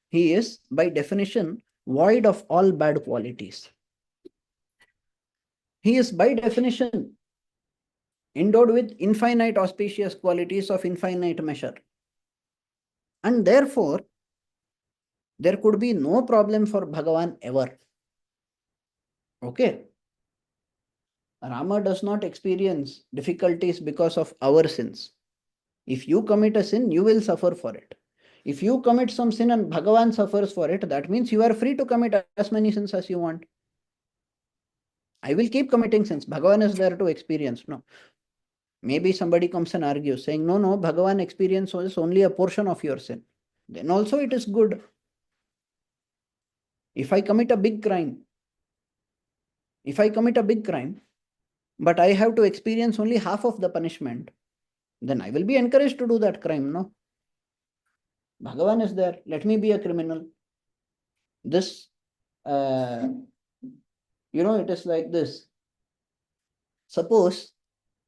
He is, by definition, void of all bad qualities. He is, by definition, endowed with infinite auspicious qualities of infinite measure. And therefore, there could be no problem for Bhagavan ever. Okay. Rama does not experience difficulties because of our sins. If you commit a sin, you will suffer for it. If you commit some sin and Bhagavan suffers for it, that means you are free to commit as many sins as you want. I will keep committing sins. Bhagavan is there to experience. No. Maybe somebody comes and argues saying, no, Bhagavan experiences only a portion of your sin. Then also it is good. If I commit a big crime, but I have to experience only half of the punishment, then I will be encouraged to do that crime, no? Bhagavan is there. Let me be a criminal. This, it is like this. Suppose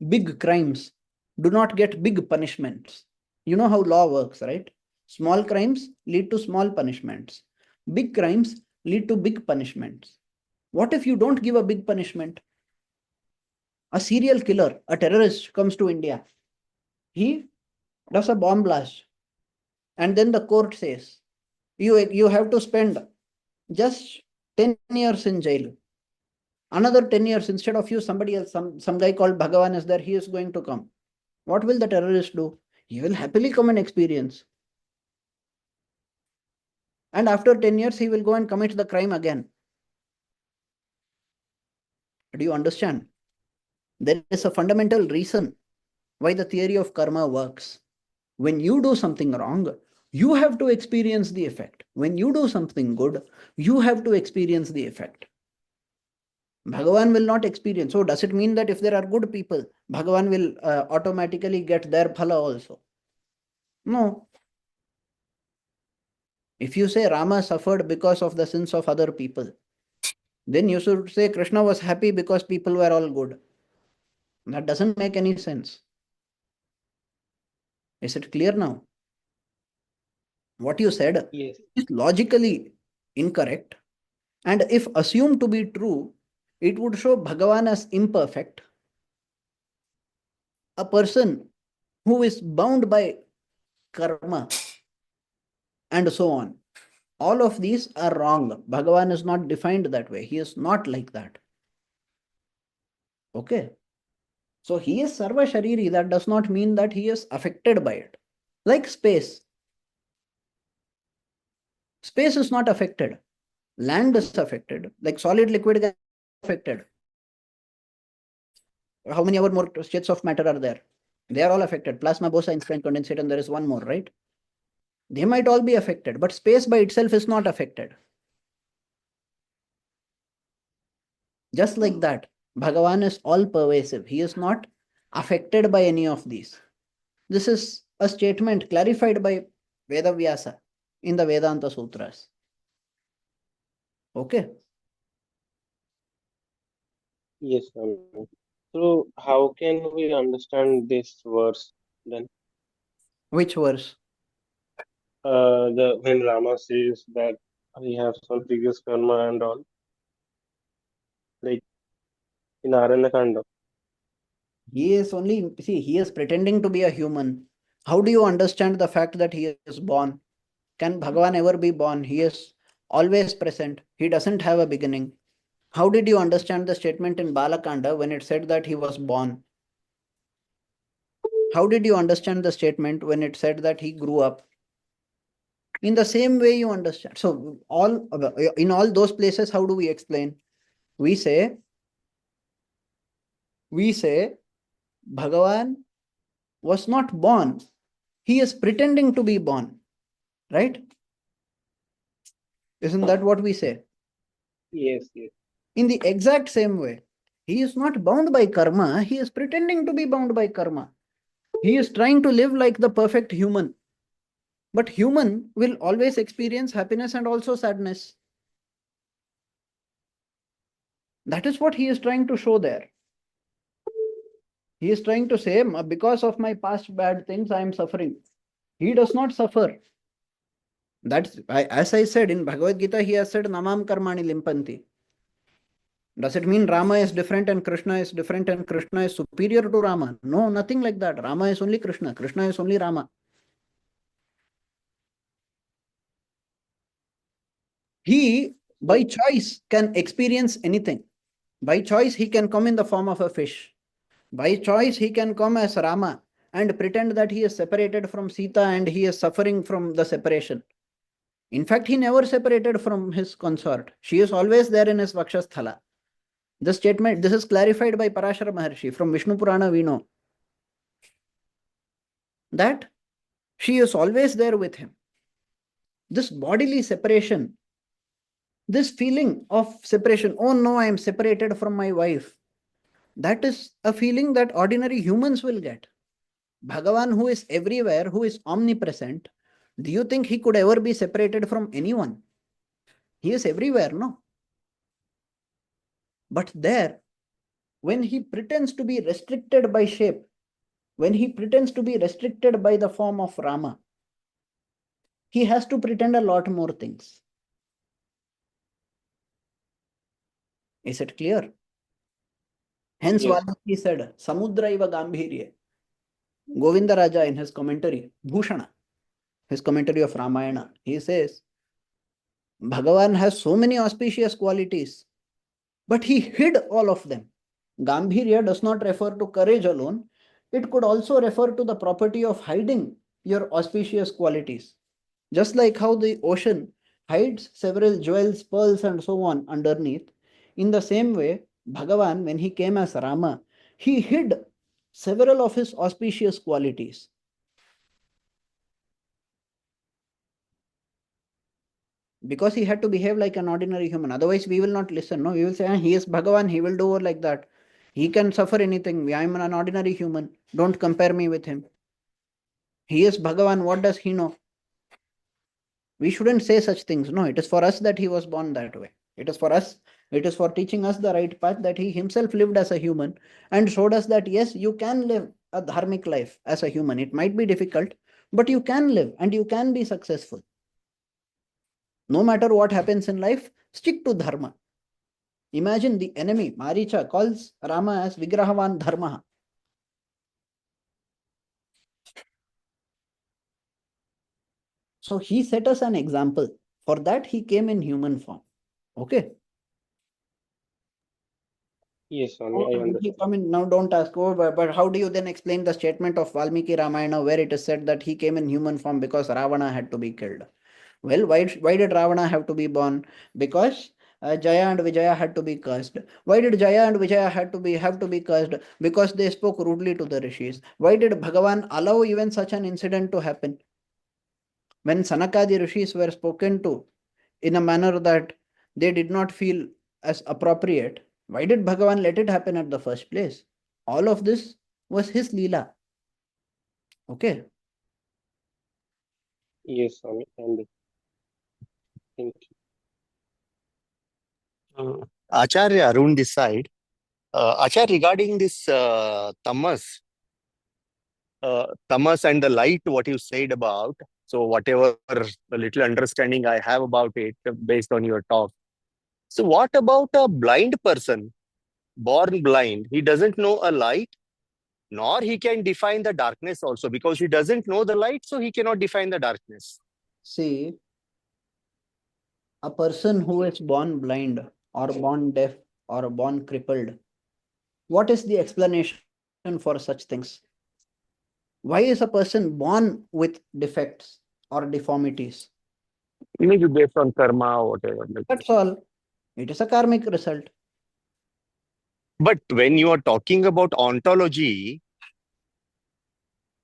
big crimes do not get big punishments. You know how law works, right? Small crimes lead to small punishments. Big crimes lead to big punishments. What if you don't give a big punishment? A serial killer, a terrorist comes to India. He does a bomb blast. And then the court says, you have to spend just 10 years in jail. Another 10 years, instead of you, somebody else, some guy called Bhagavan is there, he is going to come. What will the terrorist do? He will happily come and experience. And after 10 years, he will go and commit the crime again. Do you understand? There is a fundamental reason why the theory of karma works. When you do something wrong, you have to experience the effect. When you do something good, you have to experience the effect. Bhagavan will not experience. So, does it mean that if there are good people, Bhagavan will automatically get their phala also? No. If you say Rama suffered because of the sins of other people, then you should say Krishna was happy because people were all good. That doesn't make any sense. Is it clear now? What you said Yes. is logically incorrect, and if assumed to be true, it would show Bhagavan as imperfect, a person who is bound by karma, and so on. All of these are wrong. Bhagavan is not defined that way. He is not like that. Okay. So he is Sarva Shariri. That does not mean that he is affected by it. Like space. Space is not affected. Land is affected. Like solid liquid gas affected. How many other more states of matter are there? They are all affected. Plasma, boson, Einstein, condensate, and there is one more, right? They might all be affected, but space by itself is not affected. Just like that, Bhagavan is all pervasive. He is not affected by any of these. This is a statement clarified by Vedavyasa in the Vedanta Sutras. Okay. Yes, Swami. So how can we understand this verse then? Which verse? The when Rama says that he has some previous karma and all, like in Aranyakanda. He is only, see, he is pretending to be a human. How do you understand the fact that he is born? Can Bhagavan ever be born? He is always present. He doesn't have a beginning. How did you understand the statement in Balakanda when it said that he was born? How did you understand the statement when it said that he grew up? In the same way you understand. So all in all those places, how do we explain? We say Bhagavan was not born. He is pretending to be born. Right? Isn't that what we say? Yes, yes, In the exact same way, he is not bound by karma. He is pretending to be bound by karma. He is trying to live like the perfect human. But human will always experience happiness and also sadness. That is what he is trying to show there. He is trying to say, because of my past bad things, I am suffering. He does not suffer. That's as I said in Bhagavad Gita, he has said, Namam Karmani Limpanti. Does it mean Rama is different and Krishna is different and Krishna is superior to Rama? No, nothing like that. Rama is only Krishna. Krishna is only Rama. He, by so choice, can experience anything. By choice, he can come in the form of a fish. By choice, he can come as Rama and pretend that he is separated from Sita and he is suffering from the separation. In fact, he never separated from his consort. She is always there in his Vakshasthala. This statement, this is clarified by Parashara Maharshi. From Vishnu Purana, we know that she is always there with him. This bodily separation, this feeling of separation, oh no, I am separated from my wife, that is a feeling that ordinary humans will get. Bhagavan, who is everywhere, who is omnipresent, do you think he could ever be separated from anyone? He is everywhere, no? But there, when he pretends to be restricted by shape, when he pretends to be restricted by the form of Rama, he has to pretend a lot more things. Is it clear? Hence, yes, Valmiki said, Samudra iva Gambhirya. Govinda Raja in his commentary, Bhushana, his commentary of Ramayana, he says, Bhagavan has so many auspicious qualities, but he hid all of them. Gambhirya does not refer to courage alone. It could also refer to the property of hiding your auspicious qualities. Just like how the ocean hides several jewels, pearls, and so on underneath, in the same way, Bhagavan, when he came as Rama, he hid several of his auspicious qualities. Because he had to behave like an ordinary human. Otherwise, we will not listen. No, we will say, "Ah, he is Bhagavan, he will do like that. He can suffer anything. I am an ordinary human. Don't compare me with him. He is Bhagavan. What does he know?" We shouldn't say such things. No, it is for us that he was born that way. It is for us, it is for teaching us the right path, that he himself lived as a human and showed us that yes, you can live a dharmic life as a human. It might be difficult, but you can live and you can be successful. No matter what happens in life, stick to dharma. Imagine the enemy, Maricha, calls Rama as Vigrahavan Dharma. So he set us an example. For that, he came in human form. Okay. Yes, Swami, How I did he understand. come in? Now, don't ask, oh, but how do you then explain the statement of Valmiki Ramayana where it is said that he came in human form because Ravana had to be killed? Well, why did Ravana have to be born? Because Jaya and Vijaya had to be cursed. Why did Jaya and Vijaya have to be cursed? Because they spoke rudely to the rishis. Why did Bhagavan allow even such an incident to happen? When Sanakadi rishis were spoken to in a manner that they did not feel as appropriate, why did Bhagavan let it happen at the first place? All of this was his Leela. Okay. Yes, Swami, I understand. Thank you. Acharya Arun this side. Acharya, regarding this tamas and the light, what you said about, so whatever the little understanding I have about it based on your talk. So what about a blind person, born blind? He doesn't know a light, nor he can define the darkness also because he doesn't know the light, so he cannot define the darkness. See, a person who is born blind or born deaf or born crippled, what is the explanation for such things? Why is a person born with defects or deformities? Maybe based on karma or whatever. Like that. That's all. It is a karmic result. But when you are talking about ontology,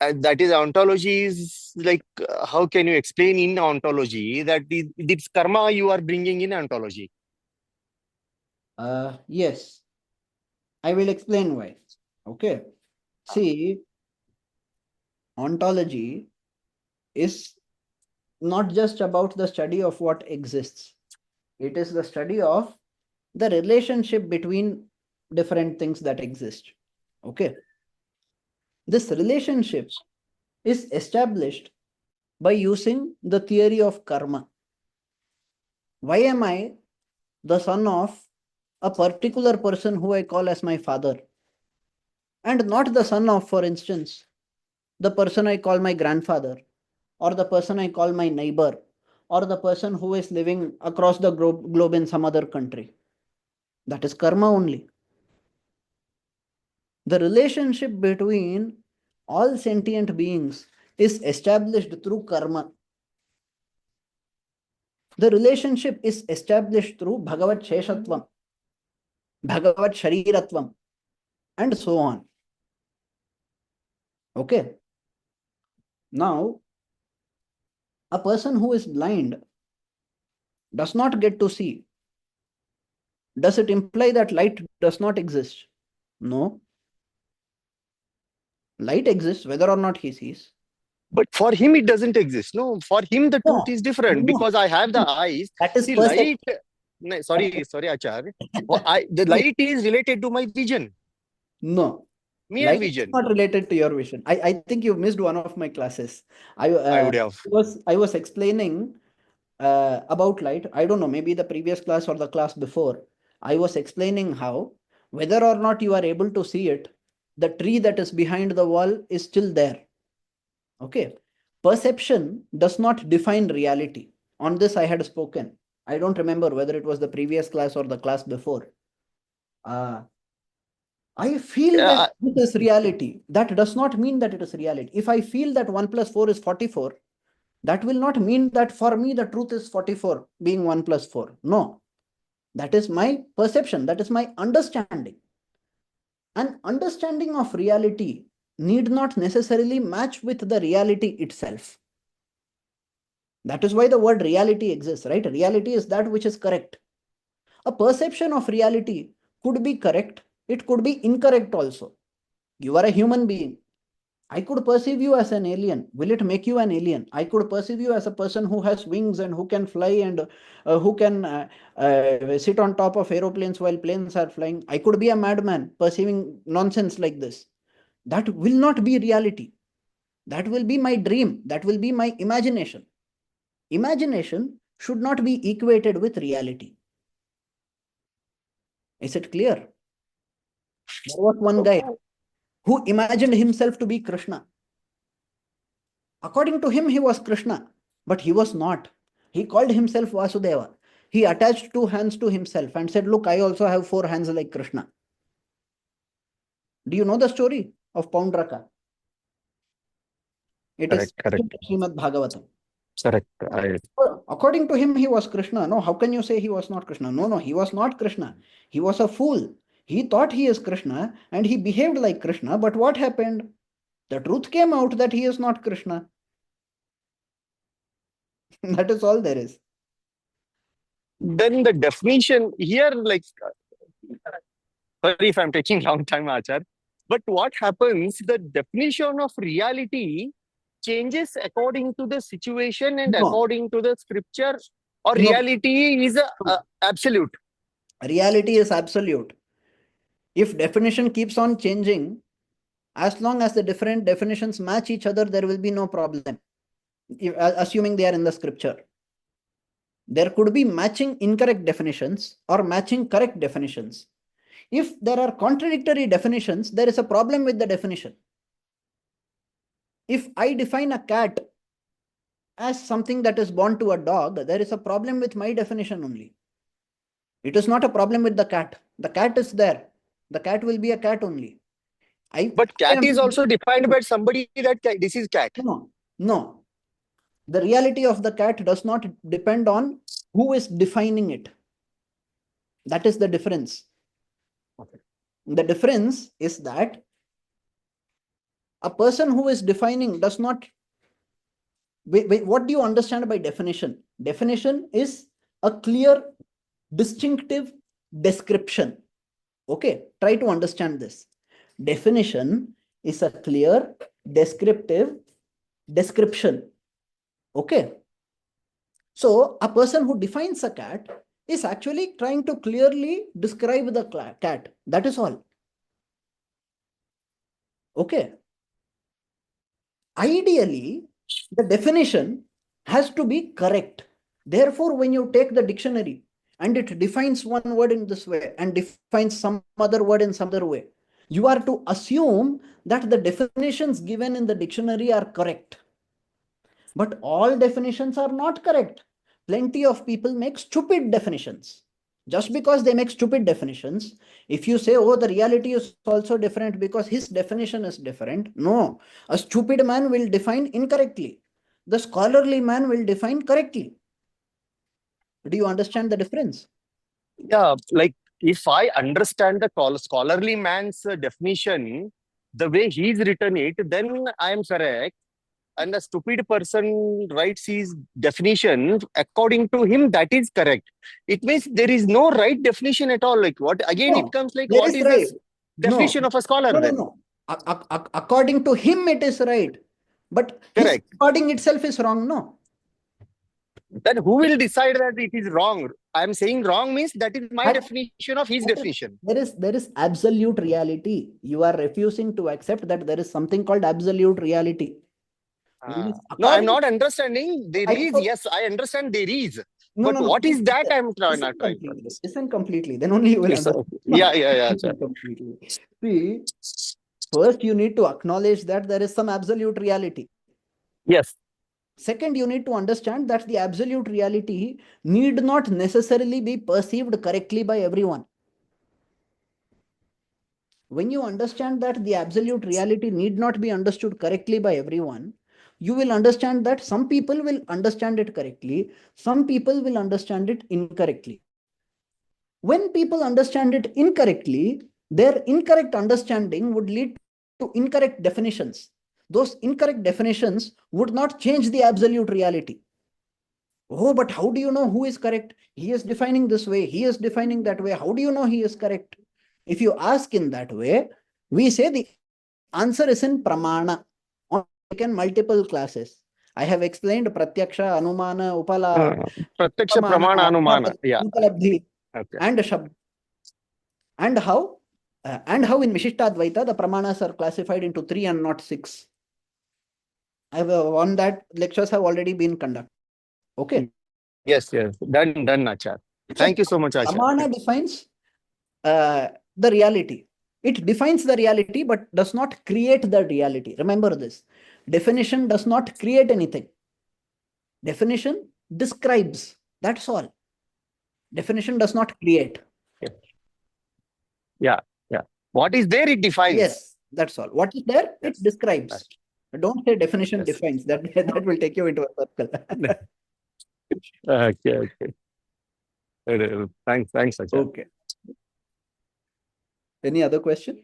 and that is ontology is like how can you explain in ontology that this karma you are bringing in ontology? Yes, I will explain why. Okay. See, ontology is not just about the study of what exists, it is the study of the relationship between different things that exist. Okay. This relationship is established by using the theory of karma. Why am I the son of a particular person who I call as my father, and not the son of, for instance, the person I call my grandfather, or the person I call my neighbor, or the person who is living across the globe in some other country? That is karma only. The relationship between all sentient beings is established through karma. The relationship is established through Bhagavat Sheshatvam, Bhagavat Shariratvam, and so on. Okay. Now, a person who is blind does not get to see. Does it imply that light does not exist? No. Light exists whether or not he sees. But for him it doesn't exist. No, for him the truth No, is different no. because I have the eyes. That is See, light. perception. No, sorry, Acharya. The light is related to my vision, No, mere light is vision. not related to your vision. I think you missed one of my classes. I would have. I was explaining about light. I don't know, maybe the previous class or the class before. I was explaining how whether or not you are able to see it, the tree that is behind the wall is still there. Okay. Perception does not define reality. On this, I had spoken. I don't remember whether it was the previous class or the class before. Uh, I feel Yeah, that this is reality. That does not mean that it is reality. If I feel that 1 plus 4 is 44, that will not mean that for me the truth is 44 being 1 plus 4. No, that is my perception. That is my understanding. An understanding of reality need not necessarily match with the reality itself. That is why the word reality exists, right? Reality is that which is correct. A perception of reality could be correct, it could be incorrect also. You are a human being. I could perceive you as an alien. Will it make you an alien? I could perceive you as a person who has wings and who can fly and who can sit on top of aeroplanes while planes are flying. I could be a madman perceiving nonsense like this. That will not be reality. That will be my dream. That will be my imagination. Imagination should not be equated with reality. Is it clear? There was one guy who imagined himself to be Krishna. According to him, he was Krishna, but he was not. He called himself Vasudeva. He attached 2 hands to himself and said, look, I also have 4 hands like Krishna. Do you know the story of Paundraka? It is correct, correct, Srimad Bhagavatam. correct. According to him, he was Krishna. No, how can you say he was not Krishna? No, no, he was not Krishna. He was a fool. He thought he is Krishna and he behaved like Krishna. But what happened? The truth came out that he is not Krishna. That is all there is. Then the definition here, like, sorry if I'm taking long time, Achar, but what happens, the definition of reality changes according to the situation and No, according to the scripture, or no, reality is a absolute. reality is absolute. If definition keeps on changing, as long as the different definitions match each other, there will be no problem. Assuming they are in the scripture. There could be matching incorrect definitions or matching correct definitions. If there are contradictory definitions, there is a problem with the definition. If I define a cat as something that is born to a dog, there is a problem with my definition only. It is not a problem with the cat. The cat is there. The cat will be a cat only. But I cat am is also defined by somebody that this is cat. no, no. The reality of the cat does not depend on who is defining it. That is the difference. Okay. The difference is that a person who is defining does not. What do you understand by definition? Definition is a clear, distinctive description. Okay, try to understand this. Definition is a clear, descriptive description. Okay. So a person who defines a cat is actually trying to clearly describe the cat. That is all. Okay. Ideally, the definition has to be correct. Therefore, when you take the dictionary and it defines one word in this way and defines some other word in some other way, you are to assume that the definitions given in the dictionary are correct. But all definitions are not correct. Plenty of people make stupid definitions. Just because they make stupid definitions, if you say, oh, the reality is also different because his definition is different, no. A stupid man will define incorrectly. The scholarly man will define correctly. Do you understand the difference? Yeah, like if I understand the scholarly man's definition, the way he's written it, then I am correct. And a stupid person writes his definition according to him, that is correct. It means there is no right definition at all. Like what again? It No, comes like there what is is the right. No, definition of a scholar no, no, then? no. According to him, it is right. But his Correct. according itself is wrong. No. Then who will decide that it is wrong? I am saying wrong means that is my That, definition of his definition. there is absolute reality. You are refusing to accept that there is something called absolute reality. No, I'm According, not understanding. There I, is, yes, I understand there is. no, But no, no. what is that? I'm Listen not trying to completely. understand. Listen completely. Then only you will Yes, understand. yeah, yeah, yeah. Sir. Listen completely. See, first you need to acknowledge that there is some absolute reality. Yes. Second, you need to understand that the absolute reality need not necessarily be perceived correctly by everyone. When you understand that the absolute reality need not be understood correctly by everyone, you will understand that some people will understand it correctly, some people will understand it incorrectly. When people understand it incorrectly, their incorrect understanding would lead to incorrect definitions. Those incorrect definitions would not change the absolute reality. Oh, but how do you know who is correct? He is defining this way, he is defining that way. How do you know he is correct? If you ask in that way, we say the answer is in pramana. Taken multiple classes. I have explained pratyaksha, anumana, Pratyaksha upamana, Pramana Anumana. Yeah. upalabdhi, Okay. and shabd. And how in Vishishtadvaitha the pramanas are classified into 3 and not 6. I have on that lectures have already been conducted. Okay. Yes, yes. Done, Achar. Thank you so much, Achar. Pramana defines the reality. It defines the reality but does not create the reality. Remember this. Definition does not create anything. Definition describes. That's all. Definition does not create. Yeah, yeah. What is there, it defines. Yes, that's all. What is there, Yes. it describes. Don't say definition Yes. defines. That will take you into a circle. Okay, okay. Thanks, Achar. Okay. Any other question?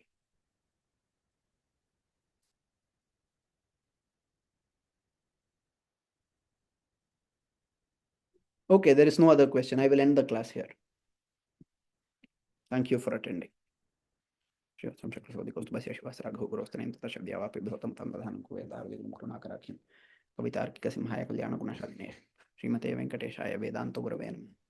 Okay, there is no other question. I will end the class here. Thank you for attending. कवितार्किक सिंहाय कल्याण गुणशालिने श्रीमते वेंकटेशाय वेदांत गुरवे नमः।